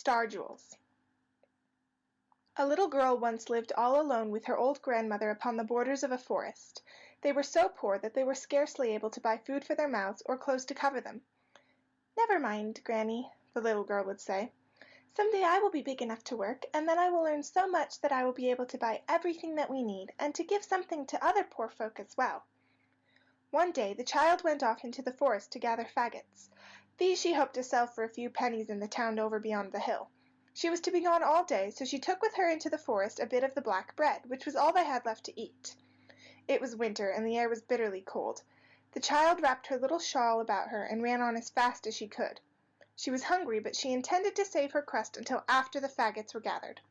Star Jewels. A little girl once lived all alone with her old grandmother upon the borders of a forest. They were so poor that they were scarcely able to buy food for their mouths or clothes to cover them. "Never mind, Granny," the little girl would say. "Some day I will be big enough to work, and then I will earn so much that I will be able to buy everything that we need, and to give something to other poor folk as well." One day the child went off into the forest to gather faggots. These she hoped to sell for a few pennies in the town over beyond the hill. She was to be gone all day, so she took with her into the forest a bit of the black bread, which was all they had left to eat. It was winter, and the air was bitterly cold. The child wrapped her little shawl about her and ran on as fast as she could. She was hungry, but she intended to save her crust until after the faggots were gathered.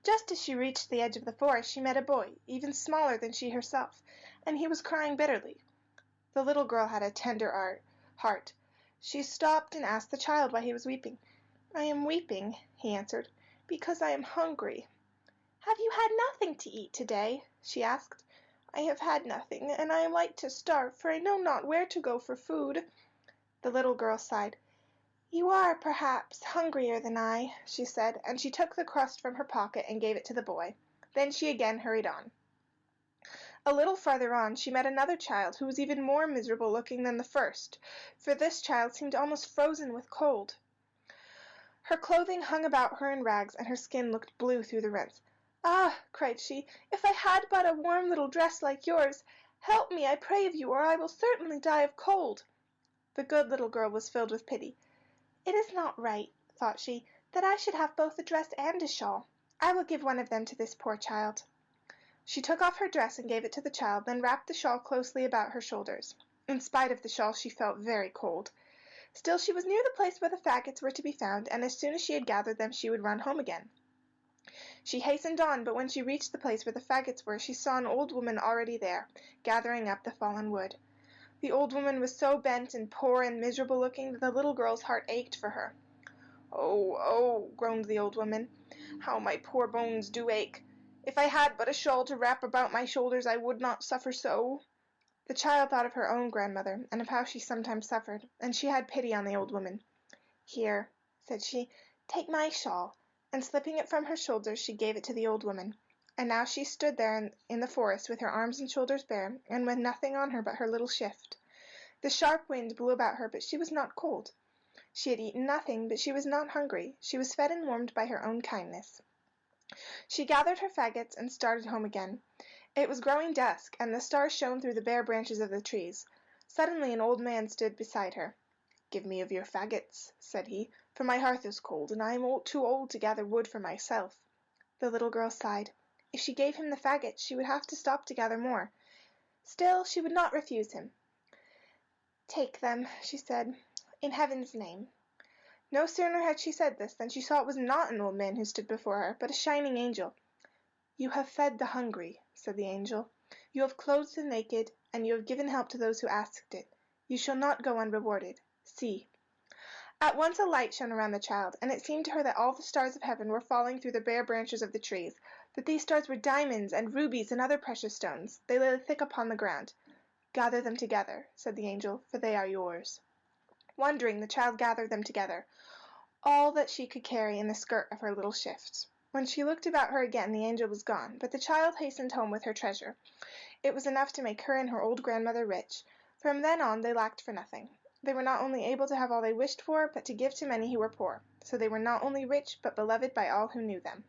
Just as she reached the edge of the forest she met a boy, even smaller than she herself, and he was crying bitterly. The little girl had a tender heart. She stopped and asked the child why he was weeping. "I am weeping," he answered, "because I am hungry." "Have you had nothing to eat to-day?" she asked. "I have had nothing, and I am like to starve, for I know not where to go for food." The little girl sighed. "You are, perhaps, hungrier than I," she said, and she took the crust from her pocket and gave it to the boy. Then she again hurried on. A little farther on she met another child who was even more miserable looking than the first, for this child seemed almost frozen with cold. Her clothing hung about her in rags, and her skin looked blue through the rents. "Ah," cried she, "if I had but a warm little dress like yours! Help me, I pray of you, or I will certainly die of cold." The good little girl was filled with pity. "It is not right," thought she, "that I should have both a dress and a shawl. I will give one of them to this poor child." She took off her dress and gave it to the child, then wrapped the shawl closely about her shoulders. In spite of the shawl she felt very cold. Still she was near the place where the faggots were to be found, and as soon as she had gathered them she would run home again. She hastened on, but when she reached the place where the faggots were she saw an old woman already there, gathering up the fallen wood. The old woman was so bent and poor and miserable looking that the little girl's heart ached for her. "Oh, oh," groaned the old woman, "how my poor bones do ache! If I had but a shawl to wrap about my shoulders I would not suffer so." The child thought of her own grandmother, and of how she sometimes suffered, and she had pity on the old woman. "Here," said she, "take my shawl," and slipping it from her shoulders she gave it to the old woman. And now she stood there in the forest with her arms and shoulders bare, and with nothing on her but her little shift. The sharp wind blew about her, but she was not cold. She had eaten nothing, but she was not hungry. She was fed and warmed by her own kindness. She gathered her faggots and started home again. It was growing dusk, and the stars shone through the bare branches of the trees. Suddenly an old man stood beside her. "Give me of your faggots," said he, "for my hearth is cold, and I am too old to gather wood for myself." The little girl sighed. If she gave him the faggots she would have to stop to gather more. Still she would not refuse him. "Take them," she said, "in heaven's name." No sooner had she said this than she saw it was not an old man who stood before her, but a shining angel. "You have fed the hungry," said the angel. "You have clothed the naked, and you have given help to those who asked it. You shall not go unrewarded. See." At once a light shone around the child, and it seemed to her that all the stars of heaven were falling through the bare branches of the trees, that these stars were diamonds and rubies and other precious stones. They lay thick upon the ground. "Gather them together," said the angel, "for they are yours." Wondering, the child gathered them together, all that she could carry in the skirt of her little shift. When she looked about her again the angel was gone, but the child hastened home with her treasure. It was enough to make her and her old grandmother rich. From then on they lacked for nothing. They were not only able to have all they wished for, but to give to many who were poor. So they were not only rich, but beloved by all who knew them.